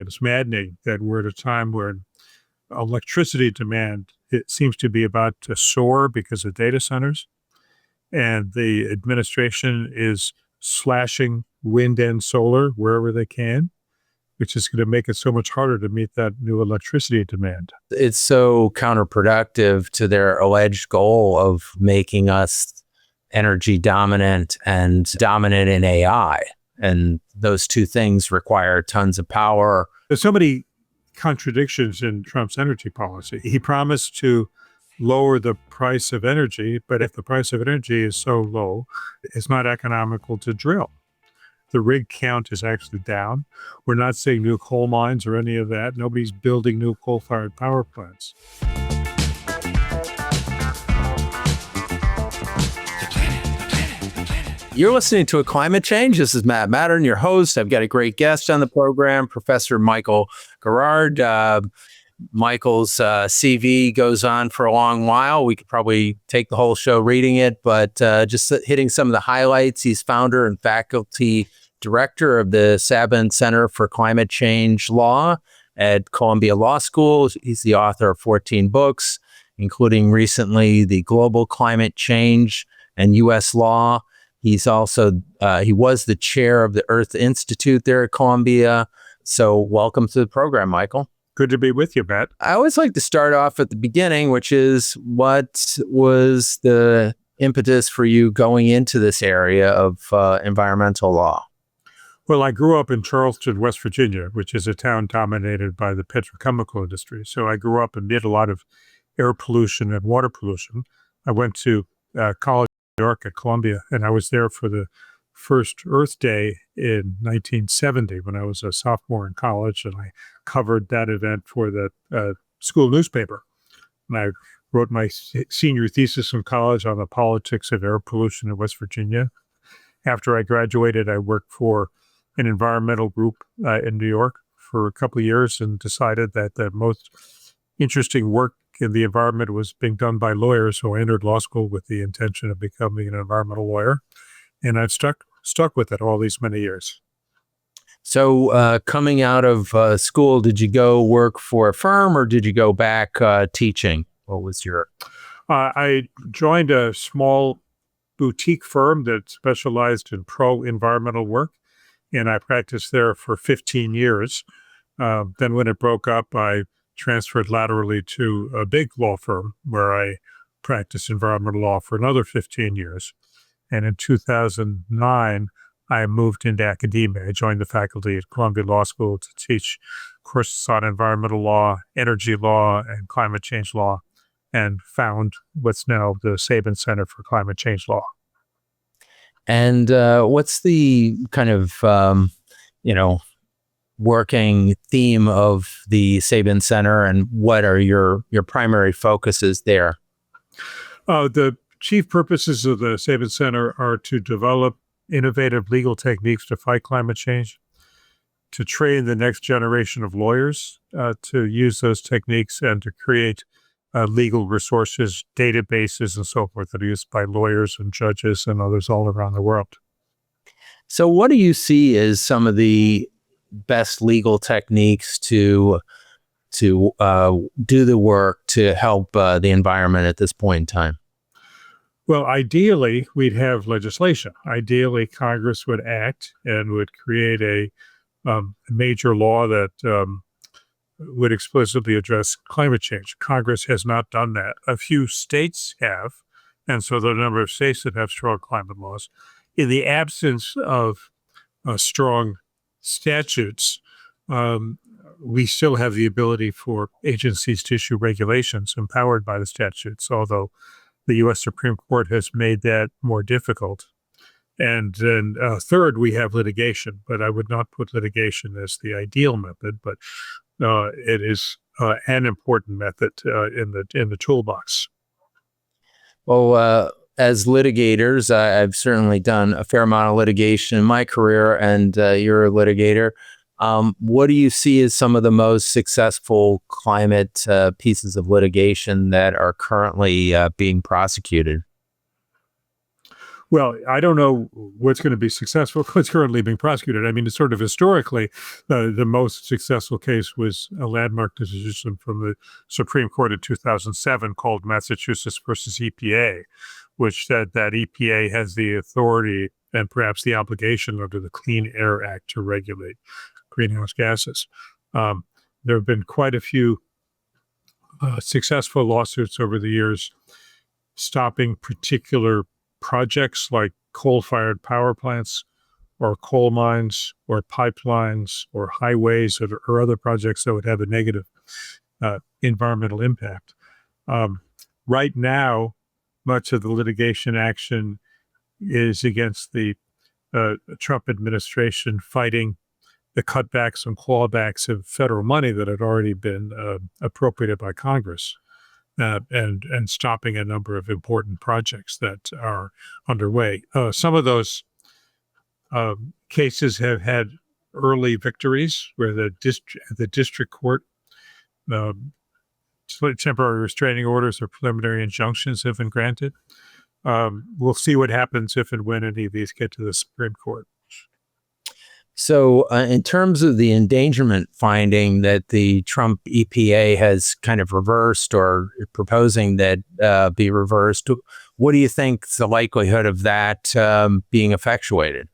it's maddening that we're at a time where electricity demand, it seems to be about to soar because of data centers. And the administration is slashing wind and solar wherever they can, which is going to make it so much harder to meet that new electricity demand. It's so counterproductive to their alleged goal of making us energy dominant and dominant in AI. And those two things require tons of power. There's so many contradictions in Trump's energy policy. He promised to lower the price of energy, but if the price of energy is so low, it's not economical to drill. The rig count is actually down. We're not seeing new coal mines or any of that. Nobody's building new coal-fired power plants. You're listening to A Climate Change. This is Matt Mattern, your host. I've got a great guest on the program, Professor Michael Gerrard. Michael's CV goes on for a long while. We could probably take the whole show reading it, but just hitting some of the highlights. He's founder and faculty director of the Sabin Center for Climate Change Law at Columbia Law School. He's the author of 14 books, including recently The Global Climate Change and U.S. Law. He's also, he was the chair of the Earth Institute there at Columbia. So welcome to the program, Michael. Good to be with you, Matt. I always like to start off at the beginning, which is what was the impetus for you going into this area of environmental law? Well, I grew up in Charleston, West Virginia, which is a town dominated by the petrochemical industry. So I grew up amid a lot of air pollution and water pollution. I went to college in New York at Columbia, and I was there for the first Earth Day in 1970 when I was a sophomore in college, and I covered that event for the school newspaper. And I wrote my senior thesis in college on the politics of air pollution in West Virginia. After I graduated, I worked for an environmental group in New York for a couple of years and decided that the most interesting work in the environment was being done by lawyers. So I entered law school with the intention of becoming an environmental lawyer. And I've stuck with it all these many years. So coming out of school, did you go work for a firm or did you go back teaching? What was your... I joined a small boutique firm that specialized in pro-environmental work, and I practiced there for 15 years. Then when it broke up, I transferred laterally to a big law firm where I practiced environmental law for another 15 years. And in 2009, I moved into academia. I joined the faculty at Columbia Law School to teach courses on environmental law, energy law, and climate change law, and found what's now the Sabin Center for Climate Change Law. And what's the kind of, working theme of the Sabin Center, and what are your primary focuses there? The chief purposes of the Sabin Center are to develop innovative legal techniques to fight climate change, to train the next generation of lawyers to use those techniques, and to create legal resources, databases, and so forth that are used by lawyers and judges and others all around the world. So what do you see as some of the best legal techniques to do the work to help the environment at this point in time? Well, ideally, we'd have legislation. Ideally, Congress would act and would create a major law that would explicitly address climate change. Congress has not done that. A few states have, and so there are a number of states that have strong climate laws. In the absence of strong statutes, we still have the ability for agencies to issue regulations empowered by the statutes, although the U.S. Supreme Court has made that more difficult. And then third, we have litigation, but I would not put litigation as the ideal method, but it is an important method in the toolbox. Well, as litigators, I've certainly done a fair amount of litigation in my career, and you're a litigator. What do you see as some of the most successful climate pieces of litigation that are currently being prosecuted? Well, I don't know what's going to be successful. What's currently being prosecuted. I mean, it's sort of historically, the most successful case was a landmark decision from the Supreme Court in 2007 called Massachusetts versus EPA, which said that EPA has the authority and perhaps the obligation under the Clean Air Act to regulate greenhouse gases. There have been quite a few successful lawsuits over the years stopping particular projects like coal-fired power plants or coal mines or pipelines or highways or other projects that would have a negative environmental impact. Right now, much of the litigation action is against the Trump administration fighting the cutbacks and clawbacks of federal money that had already been appropriated by Congress. And stopping a number of important projects that are underway. Some of those cases have had early victories where the district court temporary restraining orders or preliminary injunctions have been granted. We'll see what happens if and when any of these get to the Supreme Court. So in terms of the endangerment finding that the Trump EPA has kind of reversed or proposing that be reversed, what do you think is the likelihood of that being effectuated?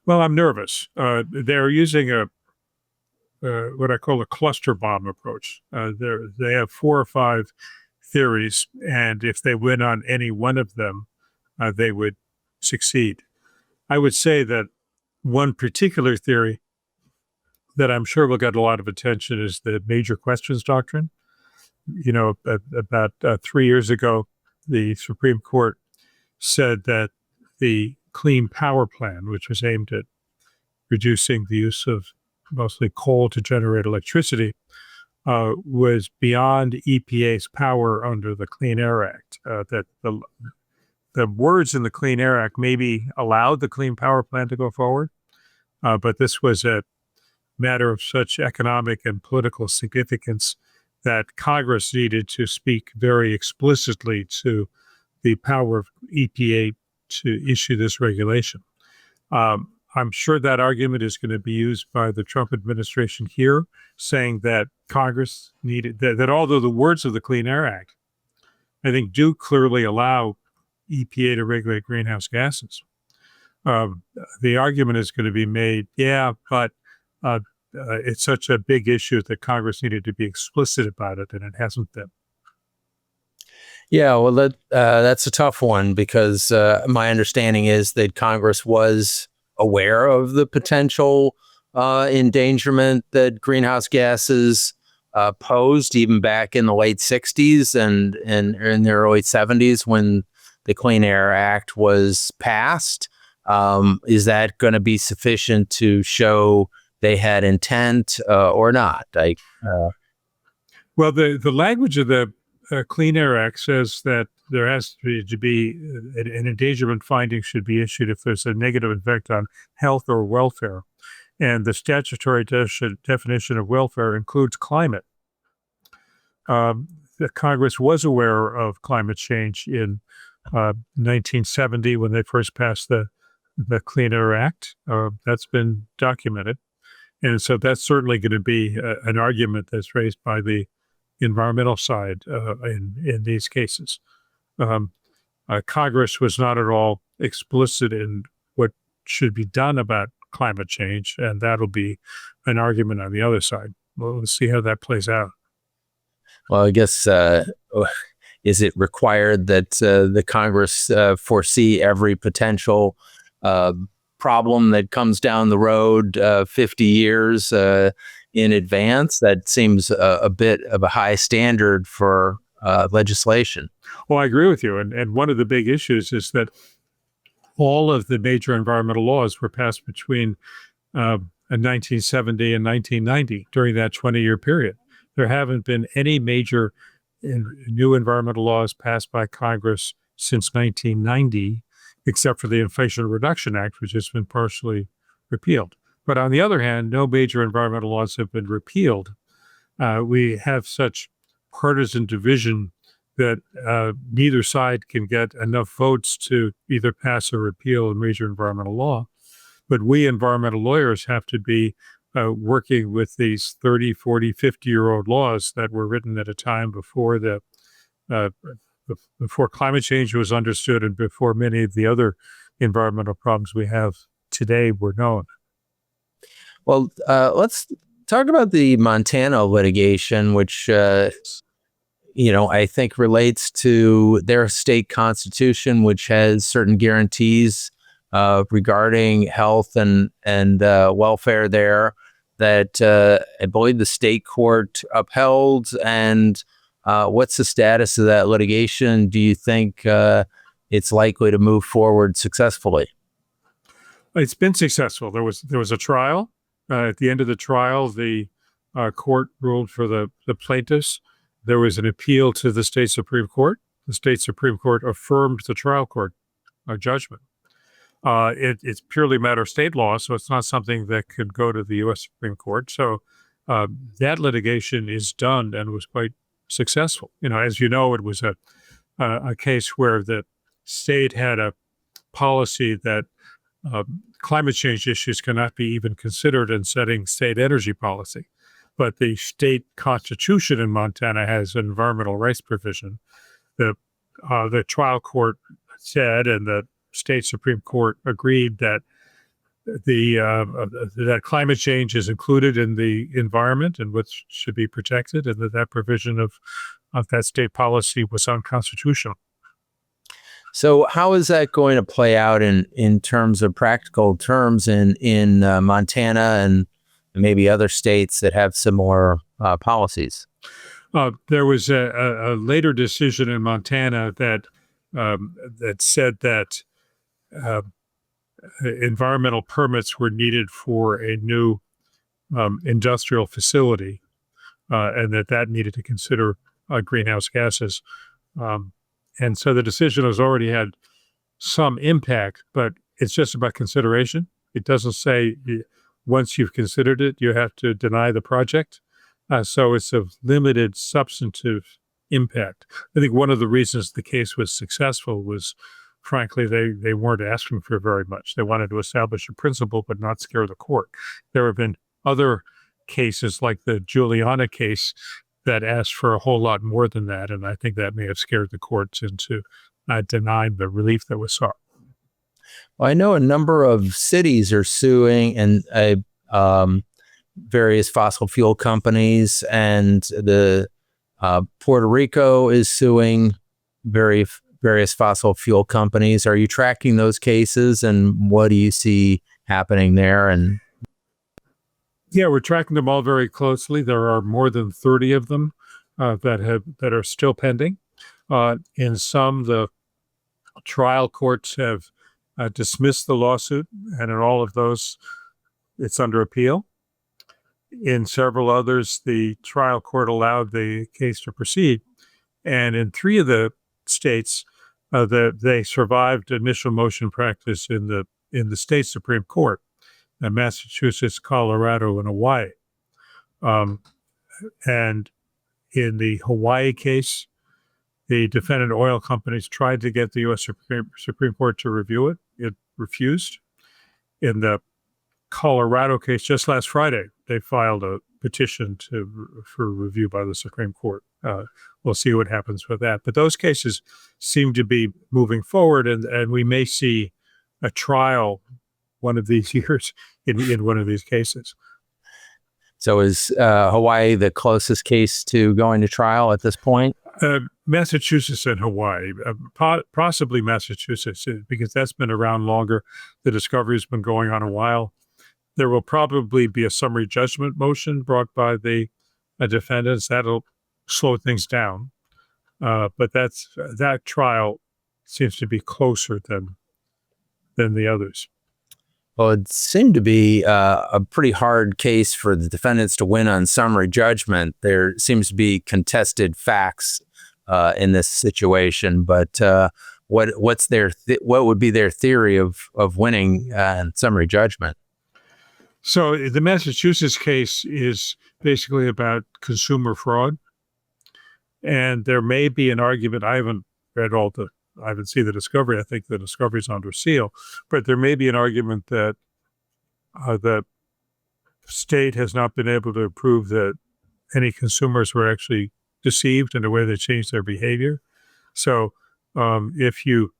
Well, I'm nervous. They're using what I call a cluster bomb approach. They have 4 or 5 theories, and if they win on any one of them, they would succeed. I would say that one particular theory that I'm sure will get a lot of attention is the major questions doctrine. You know, about 3 years ago, the Supreme Court said that the Clean Power Plan, which was aimed at reducing the use of mostly coal to generate electricity, was beyond EPA's power under the Clean Air Act, that the words in the Clean Air Act maybe allowed the Clean Power Plan to go forward, but this was a matter of such economic and political significance that Congress needed to speak very explicitly to the power of EPA to issue this regulation. I'm sure that argument is going to be used by the Trump administration here, saying that Congress needed, that although the words of the Clean Air Act, I think, do clearly allow EPA to regulate greenhouse gases. The argument is going to be made, but it's such a big issue that Congress needed to be explicit about it, and it hasn't been. Yeah, well, that's a tough one because my understanding is that Congress was aware of the potential endangerment that greenhouse gases posed even back in the late 60s and in the early 70s when the Clean Air Act was passed. Is that going to be sufficient to show they had intent or not? Well, the language of the Clean Air Act says that there has to be an endangerment finding should be issued if there's a negative effect on health or welfare. And the statutory definition of welfare includes climate. The Congress was aware of climate change in 1970 when they first passed the Clean Air Act. That's been documented. And so that's certainly going to be an argument that's raised by the environmental side in these cases. Congress was not at all explicit in what should be done about climate change, and that'll be an argument on the other side. We'll see how that plays out. Well, I guess, is it required that the Congress foresee every potential problem that comes down the road 50 years in advance? That seems a bit of a high standard for legislation. Well, I agree with you. And one of the big issues is that all of the major environmental laws were passed between 1970 and 1990 during that 20-year period. There haven't been any major new environmental laws passed by Congress since 1990, except for the Inflation Reduction Act, which has been partially repealed. But on the other hand, no major environmental laws have been repealed. We have such partisan division that neither side can get enough votes to either pass or repeal a major environmental law. But we environmental lawyers have to be working with these 30, 40, 50-year-old laws that were written at a time before before climate change was understood and before many of the other environmental problems we have today were known. Well, let's talk about the Montana litigation, which I think relates to their state constitution, which has certain guarantees regarding health and welfare there that I believe the state court upheld. And what's the status of that litigation? Do you think it's likely to move forward successfully? It's been successful. There was a trial. At the end of the trial, the court ruled for the plaintiffs. There was an appeal to the state Supreme Court. The state Supreme Court affirmed the trial court judgment. It's purely a matter of state law, so it's not something that could go to the U.S. Supreme Court. So that litigation is done and was quite successful. As you know, it was a case where the state had a policy that climate change issues cannot be even considered in setting state energy policy. But the state constitution in Montana has an environmental rights provision. The trial court said, and the state Supreme Court agreed that that climate change is included in the environment and which should be protected, and that provision of that state policy was unconstitutional. So how is that going to play out in terms of practical terms in Montana and maybe other states that have similar policies? There was a later decision in Montana that said that environmental permits were needed for a new industrial facility, and that needed to consider greenhouse gases. And so the decision has already had some impact, but it's just about consideration. It doesn't say once you've considered it, you have to deny the project. So it's of limited substantive impact. I think one of the reasons the case was successful was, frankly, they weren't asking for very much. They wanted to establish a principle, but not scare the court. There have been other cases like the Juliana case that asked for a whole lot more than that. And I think that may have scared the courts into denying the relief that was sought. Well, I know a number of cities are suing and various fossil fuel companies, and the Puerto Rico is suing various fossil fuel companies. Are you tracking those cases, and what do you see happening there? And yeah, we're tracking them all very closely. There are more than 30 of them that are still pending. In some, the trial courts have dismissed the lawsuit, and in all of those, it's under appeal. In several others, the trial court allowed the case to proceed. And in 3 of the states, they survived initial motion practice in the state Supreme Court. Massachusetts, Colorado, and Hawaii. And in the Hawaii case, the defendant oil companies tried to get the U.S. Supreme Court to review it. It refused. In the Colorado case, just last Friday, they filed a petition for review by the Supreme Court. We'll see what happens with that. But those cases seem to be moving forward, and we may see a trial one of these years in one of these cases. so is Hawaii the closest case to going to trial at this point? Massachusetts and Hawaii, possibly Massachusetts, because that's been around longer. The discovery has been going on a while. There will probably be a summary judgment motion brought by the defendants. That'll slow things down. But that trial seems to be closer than the others. Well, it seemed to be a pretty hard case for the defendants to win on summary judgment. There seems to be contested facts in this situation, but what would be their theory of winning on summary judgment? So the Massachusetts case is basically about consumer fraud. And there may be an argument. I haven't seen the discovery. I think the discovery is under seal, but there may be an argument that the state has not been able to prove that any consumers were actually deceived in the way they changed their behavior. So if you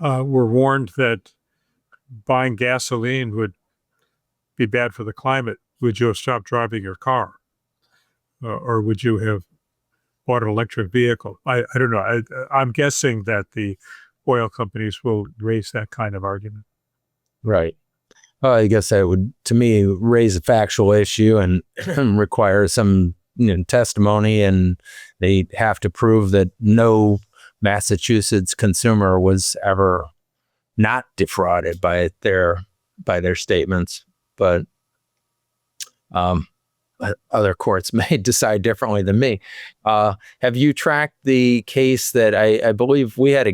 were warned that buying gasoline would be bad for the climate, would you have stopped driving your car? Or would you have bought an electric vehicle? I don't know. I'm guessing that the oil companies will raise that kind of argument. Right. Well, I guess that would, to me, raise a factual issue and require some testimony, and they have to prove that no Massachusetts consumer was ever not defrauded by their statements. But other courts may decide differently than me. Have you tracked the case that I believe we had a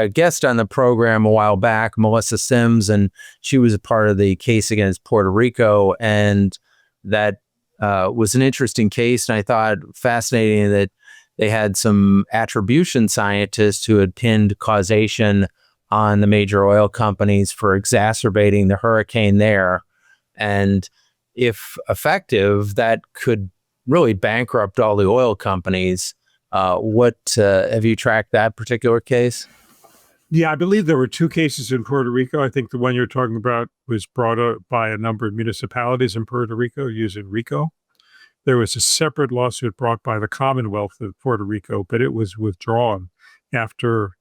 guest on the program a while back, Melissa Sims, and she was a part of the case against Puerto Rico, and that was an interesting case, and I thought fascinating that they had some attribution scientists who had pinned causation on the major oil companies for exacerbating the hurricane there. And if effective, that could really bankrupt all the oil companies. What have you tracked that particular case? Yeah, I believe there were two cases in Puerto Rico. I think the one you're talking about was brought up by a number of municipalities in Puerto Rico using Rico. There was a separate lawsuit brought by the Commonwealth of Puerto Rico, but it was withdrawn after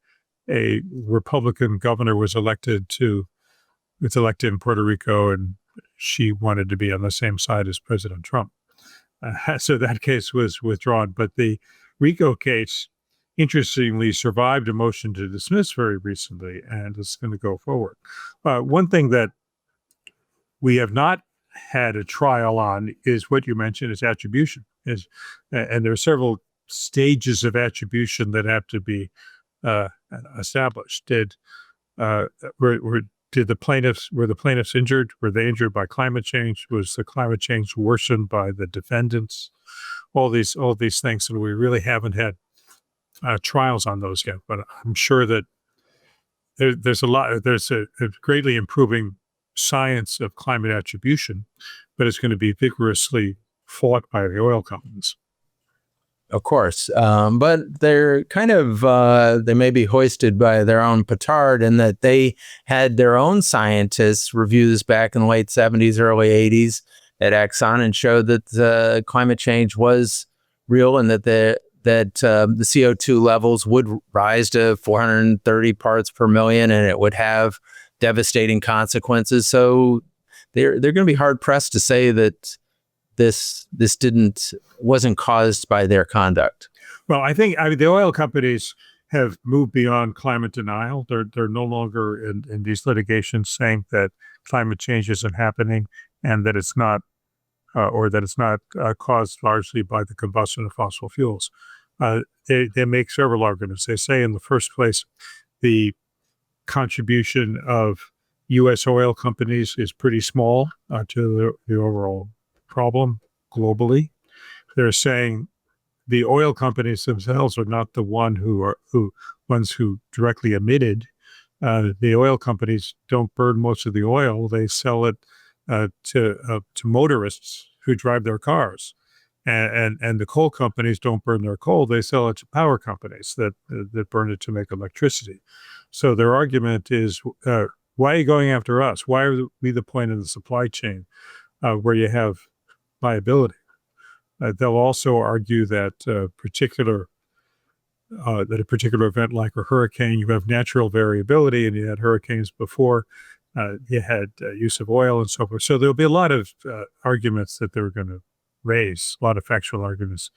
a Republican governor was elected in Puerto Rico, and she wanted to be on the same side as President Trump. So that case was withdrawn. But the Rico case, interestingly, survived a motion to dismiss very recently, and it's going to go forward. One thing that we have not had a trial on is what you mentioned is attribution. And there are several stages of attribution that have to be established. Were the plaintiffs injured? Were they injured by climate change? Was the climate change worsened by the defendants? All these things, and we really haven't had trials on those yet. But I'm sure that there's a greatly improving science of climate attribution, but it's going to be vigorously fought by the oil companies. Of course. But they're kind of, they may be hoisted by their own petard in that they had their own scientists review this back in the late 70s, early 80s at Exxon and showed that climate change was real and that the CO2 levels would rise to 430 parts per million and it would have devastating consequences. So they're going to be hard pressed to say that this wasn't caused by their conduct. Well, I think the oil companies have moved beyond climate denial. They're no longer in these litigations saying that climate change isn't happening and that it's not, or that it's not caused largely by the combustion of fossil fuels. They make several arguments. They say, in the first place, the contribution of U.S. oil companies is pretty small to the overall problem globally. They're saying the oil companies themselves are not the ones who directly emitted. The oil companies don't burn most of the oil; they sell it to motorists who drive their cars, and the coal companies don't burn their coal; they sell it to power companies that burn it to make electricity. So their argument is, why are you going after us? Why are we the point in the supply chain where you have liability? They'll also argue that a particular event like a hurricane, you have natural variability, and you had hurricanes before. You had use of oil and so forth. So there'll be a lot of arguments that they're going to raise, a lot of factual arguments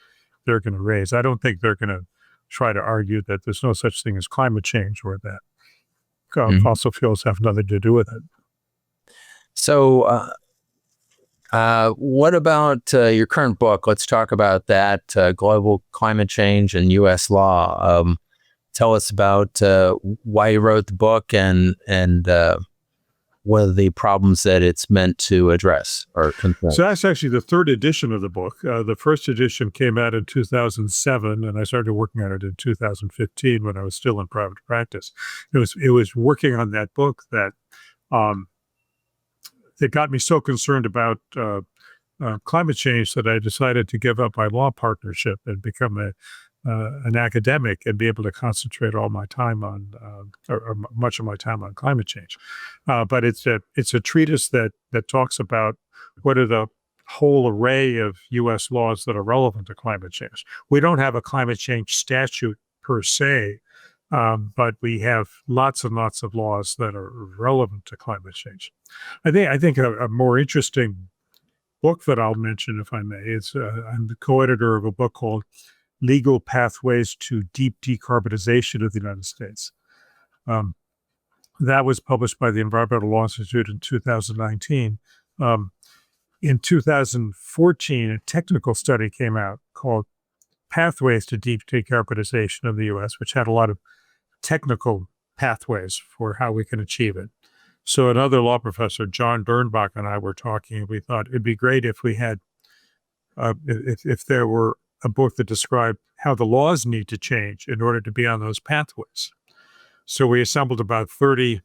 they're going to raise. I don't think they're going to try to argue that there's no such thing as climate change or that fossil fuels have nothing to do with it. So what about your current book? Let's talk about that, Global Climate Change and U.S. Law. Tell us about why you wrote the book and one of the problems that it's meant to address or confront? So that's actually the third edition of the book. The first edition came out in 2007, and I started working on it in 2015 when I was still in private practice. It was working on that book that got me so concerned about climate change that I decided to give up my law partnership and become an academic and be able to concentrate all my time on, or much of my time on climate change. But it's a treatise that talks about what are the whole array of U.S. laws that are relevant to climate change. We don't have a climate change statute per se, but we have lots and lots of laws that are relevant to climate change. I think a more interesting book that I'll mention, if I may, is I'm the co-editor of a book called Legal Pathways to Deep Decarbonization of the United States. That was published by the Environmental Law Institute in 2019. In 2014, a technical study came out called Pathways to Deep Decarbonization of the U.S., which had a lot of technical pathways for how we can achieve it. So another law professor, John Bernbach, and I were talking, and we thought it'd be great if we had, if there were a book that described how the laws need to change in order to be on those pathways. So we assembled about 30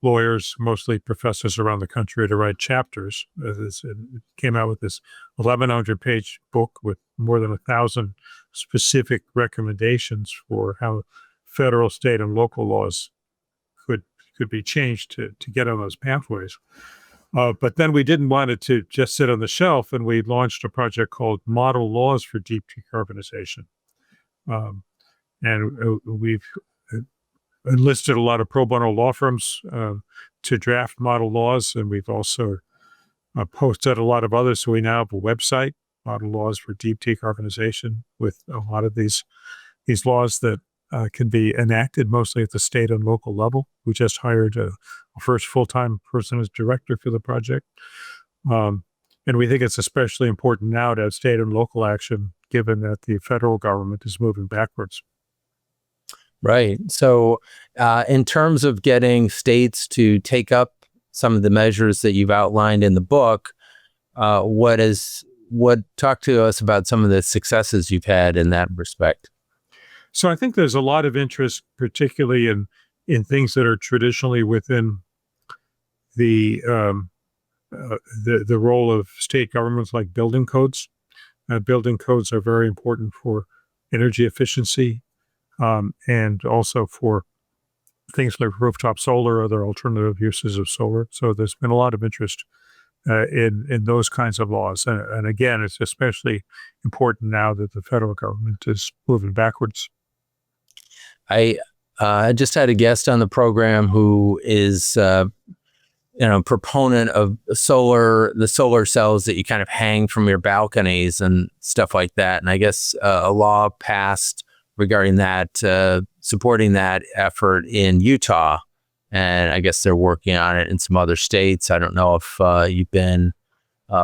lawyers, mostly professors around the country, to write chapters. It came out with this 1,100-page book with more than 1,000 specific recommendations for how federal, state, and local laws could be changed to get on those pathways. But then we didn't want it to just sit on the shelf, and we launched a project called Model Laws for Deep Decarbonization. And we've enlisted a lot of pro bono law firms to draft model laws, and we've also posted a lot of others. So we now have a website, Model Laws for Deep Decarbonization, with a lot of these laws that can be enacted mostly at the state and local level. We just hired a first full-time person as director for the project. And we think it's especially important now to have state and local action, given that the federal government is moving backwards. Right. So in terms of getting states to take up some of the measures that you've outlined in the book, talk to us about some of the successes you've had in that respect. So I think there's a lot of interest, particularly in things that are traditionally within the role of state governments, like building codes. Building codes are very important for energy efficiency, and also for things like rooftop solar or other alternative uses of solar. So there's been a lot of interest in those kinds of laws. And again, it's especially important now that the federal government is moving backwards. I just had a guest on the program who is proponent of the solar cells that you kind of hang from your balconies and stuff like that. And I guess a law passed regarding that, supporting that effort in Utah. And I guess they're working on it in some other states. I don't know if you've been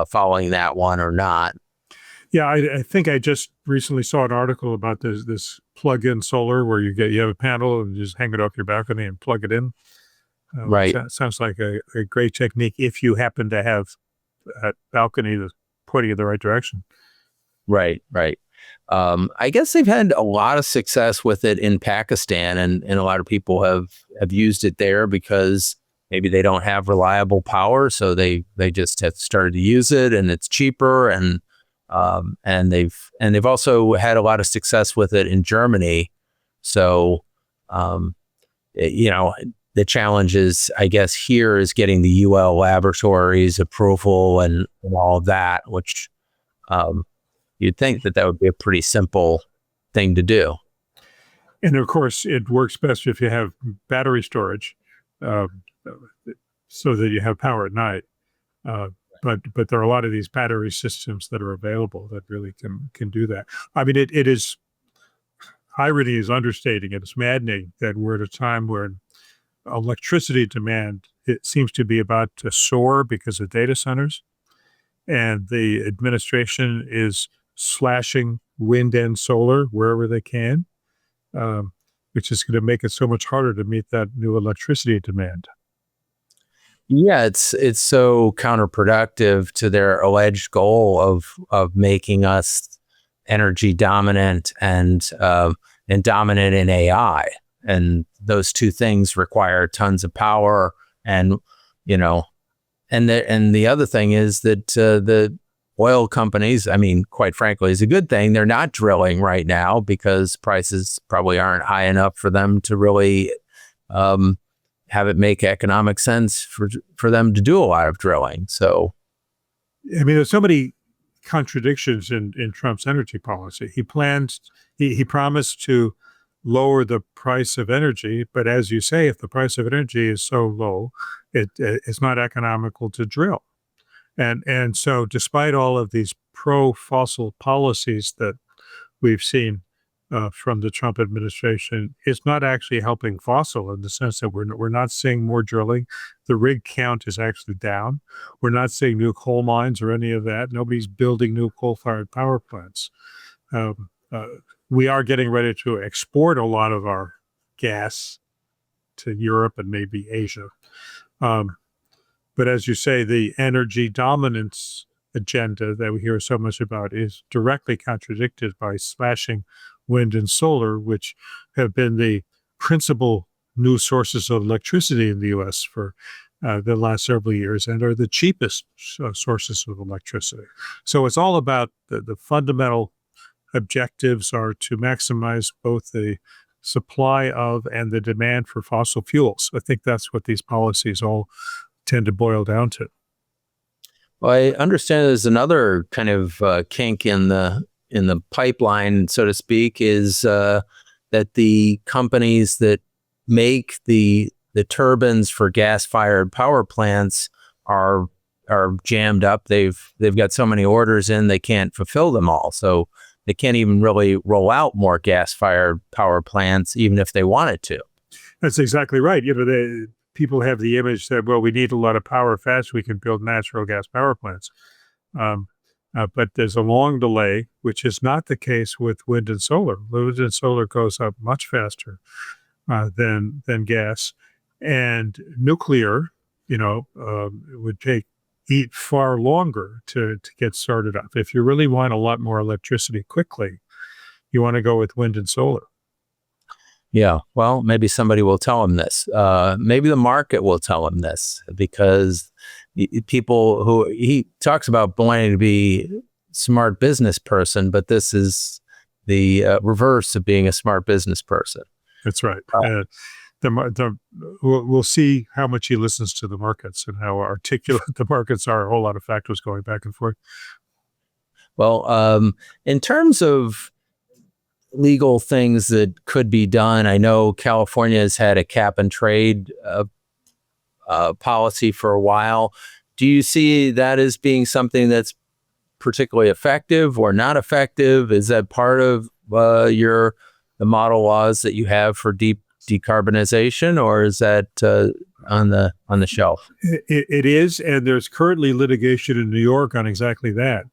following that one or not. Yeah, I think I just recently saw an article about this plug-in solar where you have a panel and you just hang it off your balcony and plug it in. Right. Sounds like a great technique if you happen to have a balcony that's pointing in the right direction. Right. I guess they've had a lot of success with it in Pakistan, and a lot of people have used it there because maybe they don't have reliable power, so they just have started to use it, and it's cheaper, and they've also had a lot of success with it in Germany. So, the challenge is, I guess, here is getting the UL laboratories approval and all of that, which you'd think that would be a pretty simple thing to do. And of course, it works best if you have battery storage, so that you have power at night. But there are a lot of these battery systems that are available that really can do that. I mean, it is, irony is understating it. It's maddening that we're at a time where electricity demand, it seems to be about to soar because of data centers, and the administration is slashing wind and solar wherever they can. which is going to make it so much harder to meet that new electricity demand. Yeah, it's so counterproductive to their alleged goal of making us energy dominant and dominant in AI. And those two things require tons of power. And the other thing is that the oil companies, I mean, quite frankly, is a good thing. They're not drilling right now because prices probably aren't high enough for them to really have it make economic sense for them to do a lot of drilling. So, I mean, there's so many contradictions in Trump's energy policy. He promised to lower the price of energy, but as you say, if the price of energy is so low, it's not economical to drill. And so despite all of these pro-fossil policies that we've seen from the Trump administration, it's not actually helping fossil in the sense that we're not seeing more drilling. The rig count is actually down. We're not seeing new coal mines or any of that. Nobody's building new coal-fired power plants. We are getting ready to export a lot of our gas to Europe and maybe Asia. But as you say, the energy dominance agenda that we hear so much about is directly contradicted by slashing wind and solar, which have been the principal new sources of electricity in the U.S. for the last several years and are the cheapest sources of electricity. So it's all about the fundamental objectives are to maximize both the supply of and the demand for fossil fuels. I think that's what these policies all tend to boil down to. Well, I understand there's another kind of kink in the pipeline, so to speak, is that the companies that make the turbines for gas-fired power plants are jammed up. They've got so many orders in, they can't fulfill them all. So they can't even really roll out more gas-fired power plants, even if they wanted to. That's exactly right. People have the image that, well, we need a lot of power fast, we can build natural gas power plants. But there's a long delay, which is not the case with wind and solar. Wind and solar goes up much faster than gas. And nuclear, would eat far longer to get started up. If you really want a lot more electricity quickly, you want to go with wind and solar. Yeah, well, maybe somebody will tell him this. Maybe the market will tell him this, because people who he talks about wanting to be smart business person, but this is the reverse of being a smart business person. That's right. We'll see how much he listens to the markets and how articulate the markets are. A whole lot of factors going back and forth. Well, in terms of legal things that could be done, I know California has had a cap and trade policy for a while. Do you see that as being something that's particularly effective or not effective? Is that part of the model laws that you have for decarbonization, or is that on the shelf? It is, and there's currently litigation in New York on exactly that.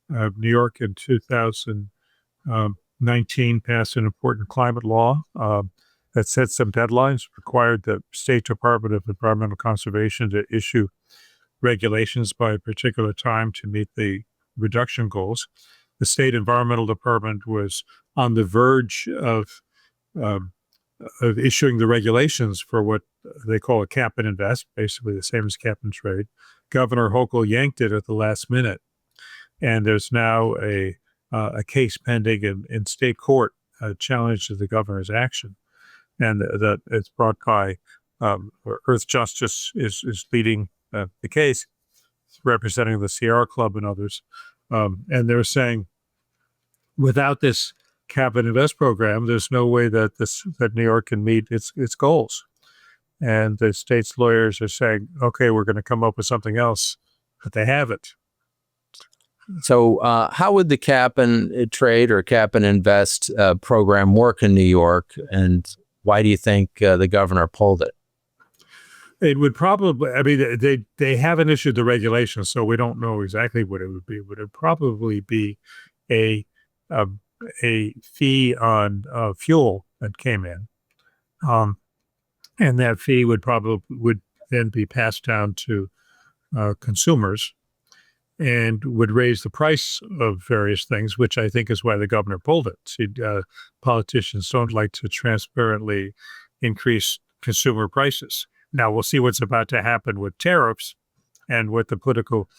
New York in 2019 passed an important climate law that set some deadlines, required the State Department of Environmental Conservation to issue regulations by a particular time to meet the reduction goals. The State Environmental Department was on the verge of issuing the regulations for what they call a cap and invest, basically the same as cap and trade. Governor Hochul yanked it at the last minute. And there's now a case pending in state court, a challenge to the governor's action. And that it's brought by Earth Justice is leading the case, representing the Sierra Club and others. And they're saying, without this cap and invest program, there's no way that New York can meet its goals. And the state's lawyers are saying, okay, we're going to come up with something else, but they haven't. So how would the cap and trade or cap and invest program work in New York, and why do you think the governor pulled it? It would probably, I mean, they haven't issued the regulations, so we don't know exactly what it would be, but it would probably be a fee on fuel that came in. and that fee would then be passed down to consumers and would raise the price of various things, which I think is why the governor pulled it. See, politicians don't like to transparently increase consumer prices. Now we'll see what's about to happen with tariffs and what the political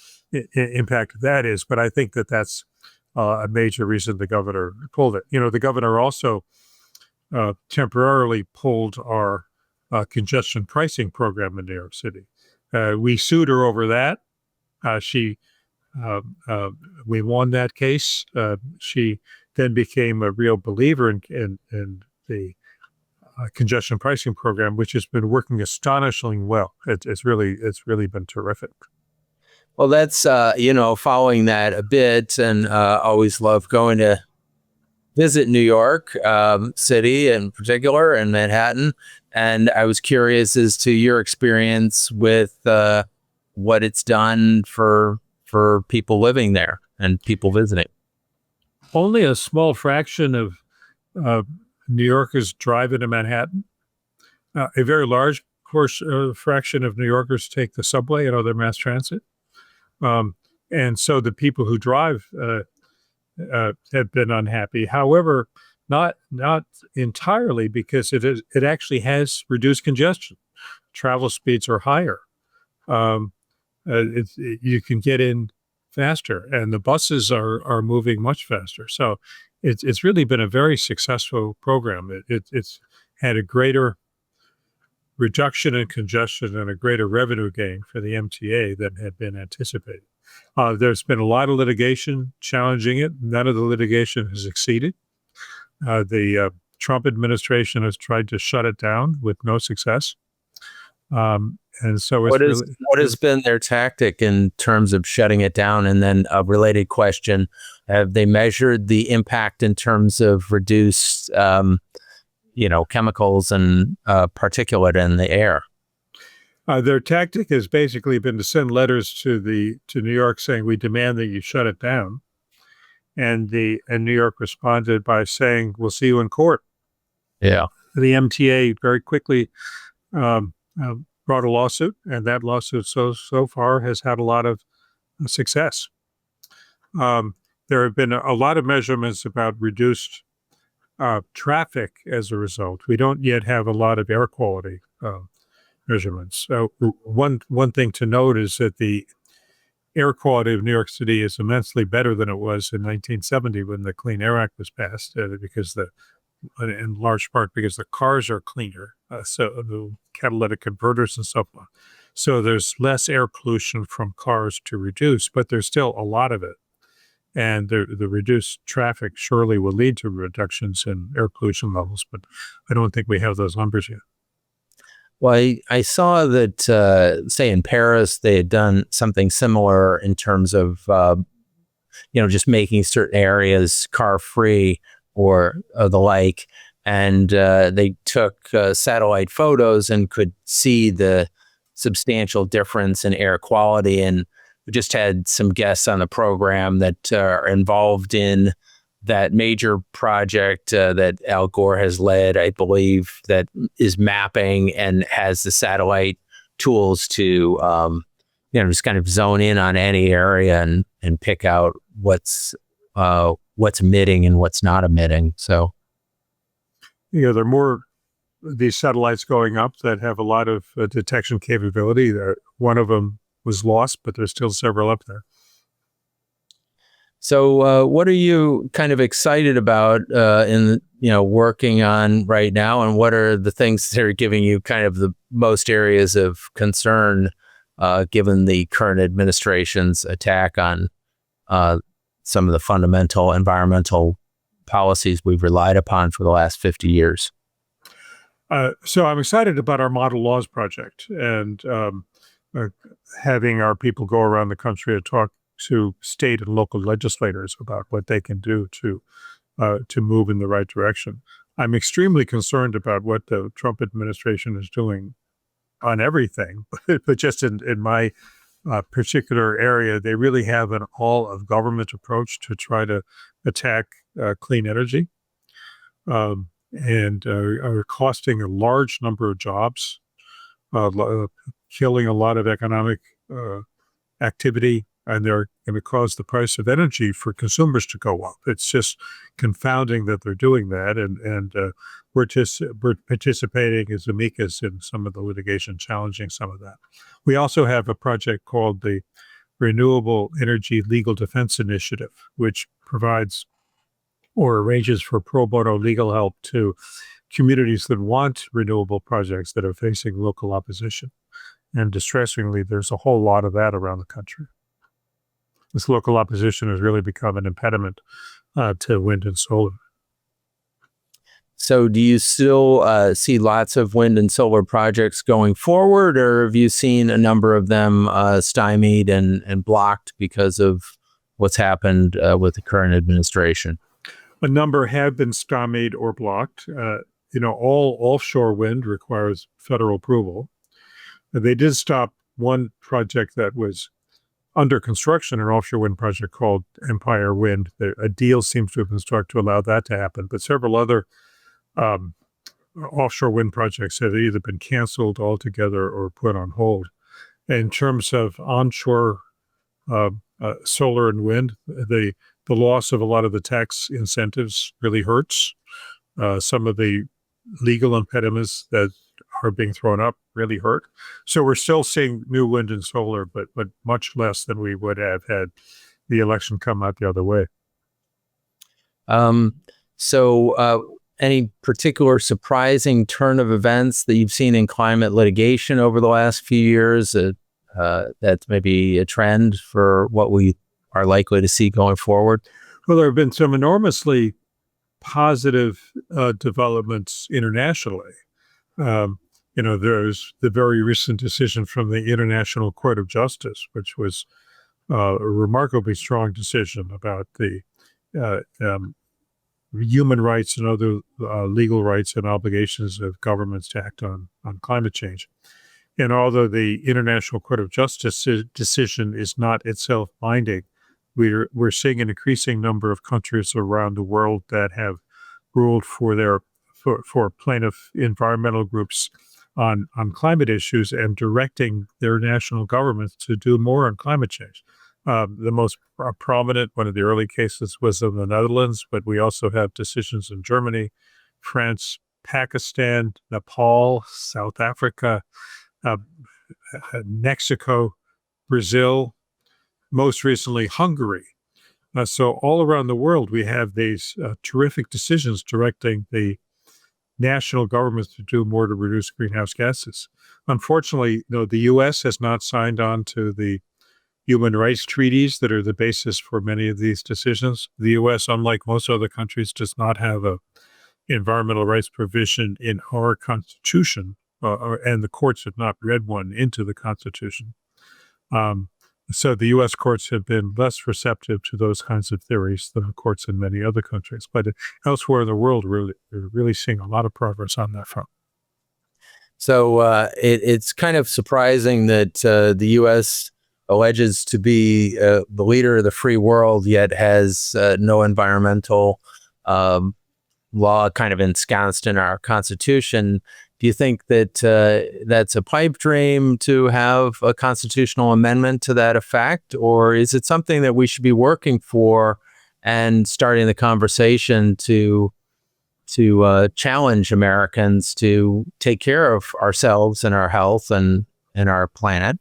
impact of that is. But I think that that's a major reason the governor pulled it. The governor also temporarily pulled our congestion pricing program in New York City. We sued her over that. We won that case. She then became a real believer in the congestion pricing program, which has been working astonishingly well. It's really been terrific. Well, that's following that a bit, and always love going to visit New York City in particular, and Manhattan. And I was curious as to your experience with what it's done for people living there and people visiting. Only a small fraction of New Yorkers drive into Manhattan. A very large fraction of New Yorkers take the subway and other mass transit. And so the people who drive have been unhappy. However, not entirely, because it actually has reduced congestion. Travel speeds are higher. You can get in faster, and the buses are moving much faster. So it's really been a very successful program. It's had a greater reduction in congestion and a greater revenue gain for the MTA than had been anticipated. There's been a lot of litigation challenging it. None of the litigation has succeeded. The Trump administration has tried to shut it down with no success. And so what has been their tactic in terms of shutting it down? And then a related question, have they measured the impact in terms of reduced chemicals and particulate in the air? Their tactic has basically been to send letters to New York saying, we demand that you shut it down. And New York responded by saying, we'll see you in court. Yeah. The MTA very quickly brought a lawsuit, and that lawsuit so far has had a lot of success. There have been a lot of measurements about reduced traffic as a result. We don't yet have a lot of air quality measurements. So one thing to note is that the air quality of New York City is immensely better than it was in 1970 when the Clean Air Act was passed, in large part because the cars are cleaner, so the catalytic converters and so on. So there's less air pollution from cars to reduce, but there's still a lot of it. And the reduced traffic surely will lead to reductions in air pollution levels, but I don't think we have those numbers yet. Well, I saw that, say in Paris, they had done something similar in terms of, just making certain areas car-free or the like. And they took satellite photos and could see the substantial difference in air quality. And we just had some guests on the program that are involved in that major project that Al Gore has led, I believe, that is mapping and has the satellite tools to, just kind of zone in on any area and pick out what's emitting and what's not emitting. So, there are more these satellites going up that have a lot of detection capability. One of them was lost, but there's still several up there. So what are you kind of excited about in working on right now, and what are the things that are giving you kind of the most areas of concern given the current administration's attack on some of the fundamental environmental policies we've relied upon for the last 50 years? So I'm excited about our model laws project and having our people go around the country and talk to state and local legislators about what they can do to move in the right direction. I'm extremely concerned about what the Trump administration is doing on everything, but just in my particular area, they really have an all-of-government approach to try to attack clean energy. and are costing a large number of jobs, killing a lot of economic activity, and they're going to cause the price of energy for consumers to go up. It's just confounding that they're doing that, and we're participating as amicus in some of the litigation challenging some of that. We also have a project called the Renewable Energy Legal Defense Initiative, which provides or arranges for pro bono legal help to communities that want renewable projects that are facing local opposition. And distressingly, there's a whole lot of that around the country. This local opposition has really become an impediment to wind and solar. So do you still see lots of wind and solar projects going forward, or have you seen a number of them stymied and blocked because of what's happened with the current administration? A number have been stymied or blocked. All offshore wind requires federal approval. They did stop one project that was under construction, an offshore wind project called Empire Wind. A deal seems to have been struck to allow that to happen, but several other offshore wind projects have either been canceled altogether or put on hold. In terms of onshore solar and wind, the loss of a lot of the tax incentives really hurts. Some of the legal impediments that are being thrown up really hurt. So we're still seeing new wind and solar, but much less than we would have had the election come out the other way. Any particular surprising turn of events that you've seen in climate litigation over the last few years that's maybe a trend for what we are likely to see going forward? Well, there have been some enormously positive developments internationally. There's the very recent decision from the International Court of Justice, which was a remarkably strong decision about the human rights and other legal rights and obligations of governments to act on climate change. And although the International Court of Justice decision is not itself binding, we're seeing an increasing number of countries around the world that have ruled for plaintiff environmental groups on climate issues and directing their national governments to do more on climate change. The most prominent, one of the early cases, was in the Netherlands, but we also have decisions in Germany, France, Pakistan, Nepal, South Africa, Mexico, Brazil, most recently Hungary. So all around the world, we have these terrific decisions directing the national governments to do more to reduce greenhouse gases. Unfortunately, the U.S. has not signed on to the human rights treaties that are the basis for many of these decisions. The U.S., unlike most other countries, does not have a environmental rights provision in our Constitution, and the courts have not read one into the Constitution. So the U.S. courts have been less receptive to those kinds of theories than the courts in many other countries. But elsewhere in the world, we're really seeing a lot of progress on that front. So it's kind of surprising that the U.S. alleges to be the leader of the free world, yet has no environmental law kind of ensconced in our Constitution. Do you think that that's a pipe dream to have a constitutional amendment to that effect, or is it something that we should be working for and starting the conversation to challenge Americans to take care of ourselves and our health and our planet?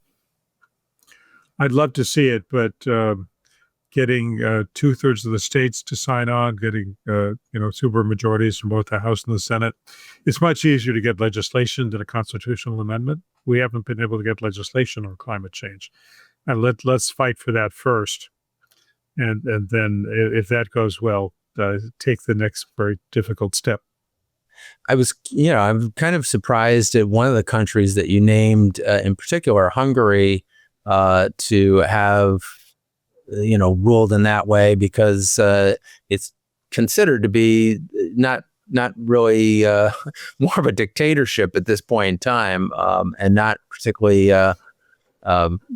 I'd love to see it, but getting 2/3 of the states to sign on, getting super majorities from both the House and the Senate, it's much easier to get legislation than a constitutional amendment. We haven't been able to get legislation on climate change, and let's fight for that first, and then if that goes well, take the next very difficult step. I'm kind of surprised at one of the countries that you named, in particular, Hungary, to have ruled in that way, because it's considered to be not really more of a dictatorship at this point in time, and not particularly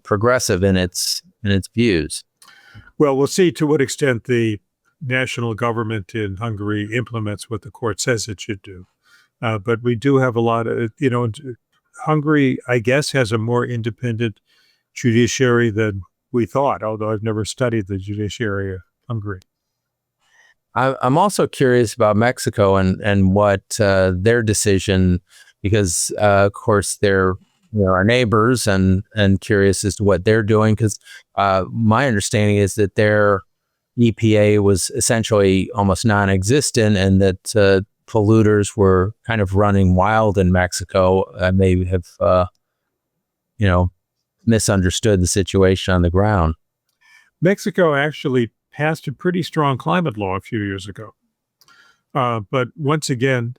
progressive in its views. Well, we'll see to what extent the national government in Hungary implements what the court says it should do. But we do have a lot of, Hungary, I guess, has a more independent judiciary than we thought, although I've never studied the judiciary of Hungary. I'm also curious about Mexico and what their decision, because of course they're our neighbors, and curious as to what they're doing, because my understanding is that their EPA was essentially almost non-existent, and that polluters were kind of running wild in Mexico. I may have misunderstood the situation on the ground. Mexico actually passed a pretty strong climate law a few years ago. But once again,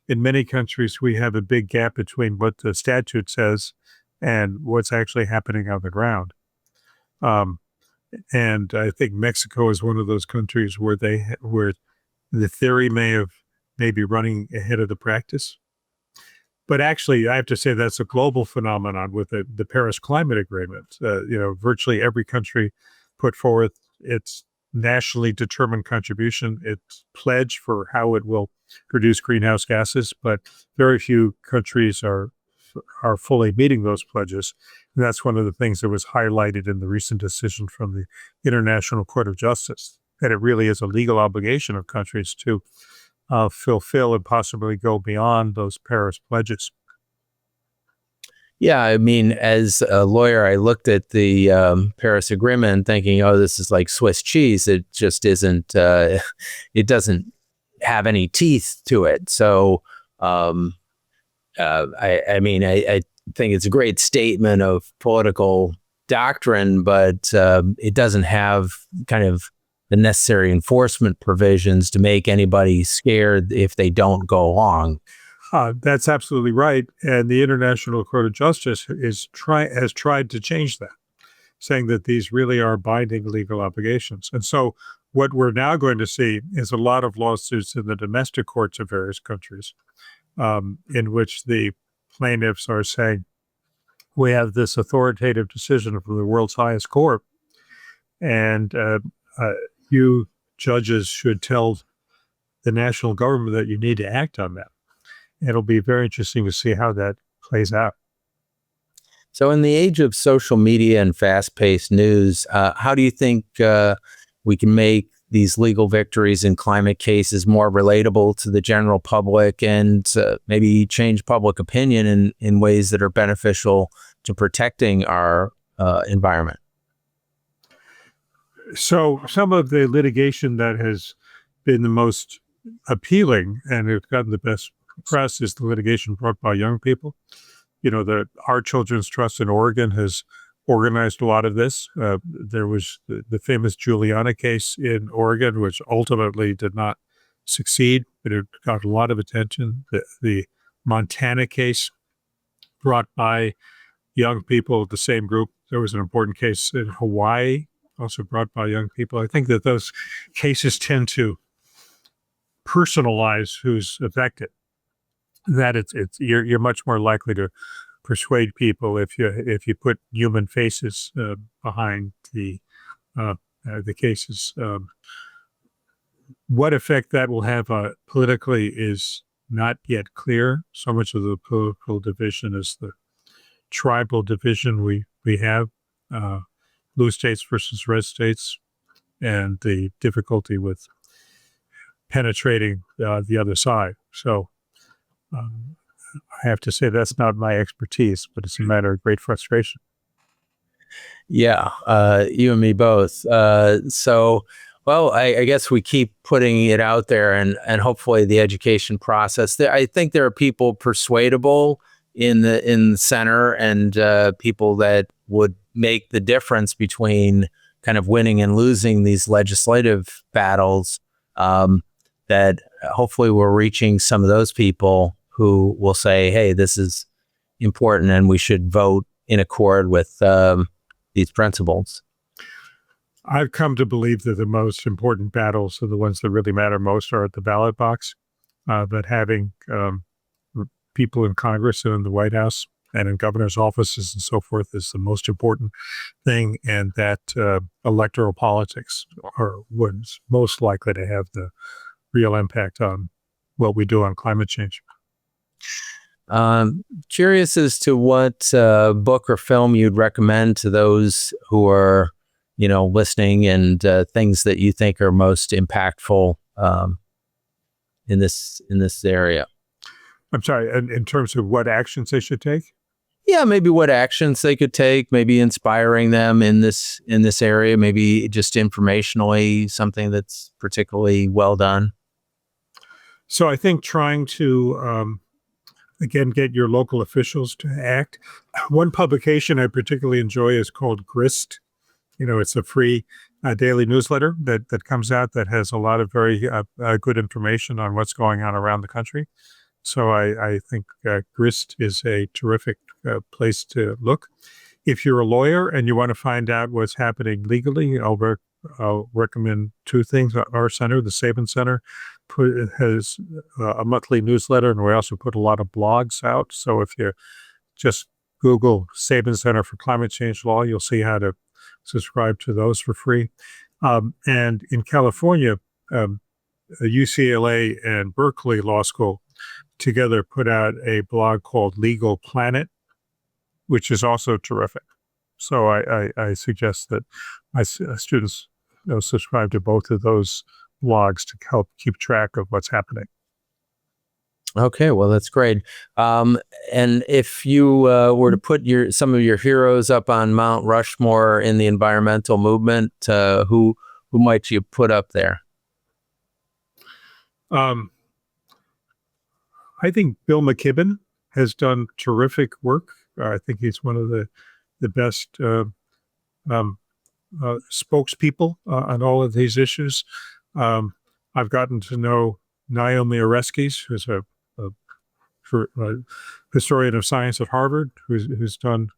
in many countries, we have a big gap between what the statute says and what's actually happening on the ground. And I think Mexico is one of those countries where the theory may be running ahead of the practice. But actually, I have to say that's a global phenomenon with the Paris Climate Agreement. Virtually every country put forth its nationally determined contribution, its pledge for how it will reduce greenhouse gases, but very few countries are fully meeting those pledges. And that's one of the things that was highlighted in the recent decision from the International Court of Justice, that it really is a legal obligation of countries to fulfill and possibly go beyond those Paris pledges. Yeah, I mean, as a lawyer, I looked at the Paris Agreement thinking, oh, this is like Swiss cheese. It just isn't, it doesn't have any teeth to it. So, I think it's a great statement of political doctrine, but it doesn't have kind of the necessary enforcement provisions to make anybody scared if they don't go along. That's absolutely right. And the International Court of Justice has tried to change that, saying that these really are binding legal obligations. And so what we're now going to see is a lot of lawsuits in the domestic courts of various countries, in which the plaintiffs are saying, we have this authoritative decision from the world's highest court, and you judges should tell the national government that you need to act on that. It'll be very interesting to see how that plays out. So in the age of social media and fast-paced news, how do you think we can make these legal victories in climate cases more relatable to the general public, and maybe change public opinion in ways that are beneficial to protecting our environment? So some of the litigation that has been the most appealing and has gotten the best press is the litigation brought by young people. Our Children's Trust in Oregon has organized a lot of this. There was the famous Juliana case in Oregon, which ultimately did not succeed, but it got a lot of attention. The Montana case brought by young people, the same group. There was an important case in Hawaii, also brought by young people. I think that those cases tend to personalize who's affected. That you're much more likely to persuade people if you put human faces behind the cases. What effect that will have politically is not yet clear. So much of the political division is the tribal division we have, blue states versus red states, and the difficulty with penetrating the other side. So I have to say that's not my expertise, but it's a matter of great frustration. Yeah, you and me both. Well, I guess we keep putting it out there, and hopefully the education process. I think there are people persuadable in the center, and people that would make the difference between kind of winning and losing these legislative battles. That hopefully we're reaching some of those people who will say, hey, this is important and we should vote in accord with these principles. I've come to believe that the most important battles are the ones that really matter most are at the ballot box, but having people in Congress and in the White House and in governor's offices and so forth is the most important thing, and that electoral politics are what's most likely to have the real impact on what we do on climate change. Curious as to what book or film you'd recommend to those who are, listening, and things that you think are most impactful in this area. I'm sorry, in terms of what actions they should take? Yeah, maybe what actions they could take, maybe inspiring them in this area, maybe just informationally, something that's particularly well done. So I think trying to, again, get your local officials to act. One publication I particularly enjoy is called Grist. It's a free daily newsletter that comes out that has a lot of very good information on what's going on around the country. So I think Grist is a terrific place to look. If you're a lawyer and you want to find out what's happening legally, I'll recommend two things. Our center, the Sabin Center, has a monthly newsletter, and we also put a lot of blogs out. So if you just Google Sabin Center for Climate Change Law, you'll see how to subscribe to those for free. And in California, UCLA and Berkeley Law School together put out a blog called Legal Planet, which is also terrific. So I suggest that my students subscribe to both of those blogs to help keep track of what's happening. Okay, well, that's great. And if you were to put some of your heroes up on Mount Rushmore in the environmental movement, who might you put up there? I think Bill McKibben has done terrific work. I think he's one of the best spokespeople on all of these issues. I've gotten to know Naomi Oreskes, who's a historian of science at Harvard, who's done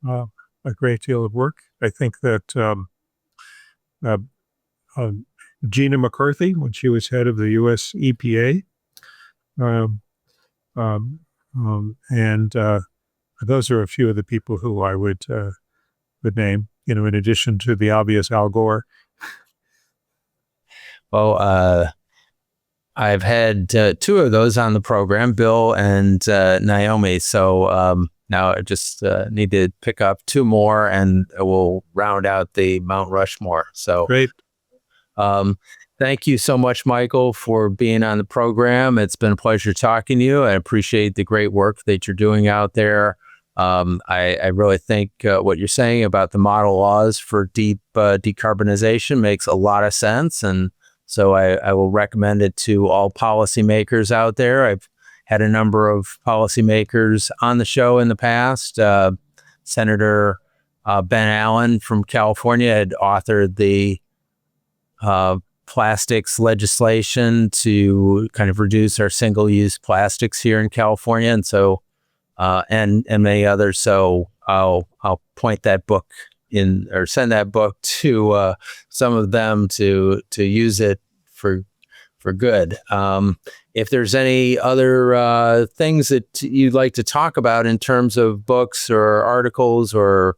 a great deal of work. I think that Gina McCarthy, when she was head of the U.S. EPA, and those are a few of the people who I would name, in addition to the obvious Al Gore. Well, I've had two of those on the program, Bill and Naomi. So now I just need to pick up two more, and we'll round out the Mount Rushmore. So great. Thank you so much, Michael, for being on the program. It's been a pleasure talking to you. I appreciate the great work that you're doing out there. I really think what you're saying about the model laws for deep decarbonization makes a lot of sense. And so I will recommend it to all policymakers out there. I've had a number of policymakers on the show in the past. Senator Ben Allen from California had authored the plastics legislation to kind of reduce our single-use plastics here in California, and so and many others. So I'll point that book in, or send that book to some of them to use it for good. If there's any other things that you'd like to talk about in terms of books or articles, or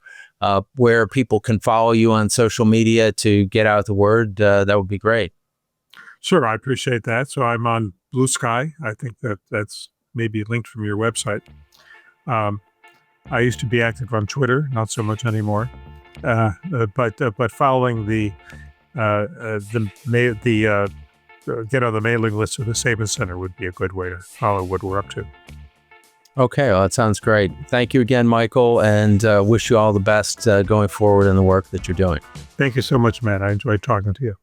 where people can follow you on social media to get out the word, that would be great. Sure, I appreciate that. So I'm on Blue Sky. I think that's maybe linked from your website. I used to be active on Twitter, not so much anymore. But following the get on the mailing list of the Sabin Center would be a good way to follow what we're up to. Okay, well, that sounds great. Thank you again, Michael, and wish you all the best going forward in the work that you're doing. Thank you so much, Matt. I enjoyed talking to you.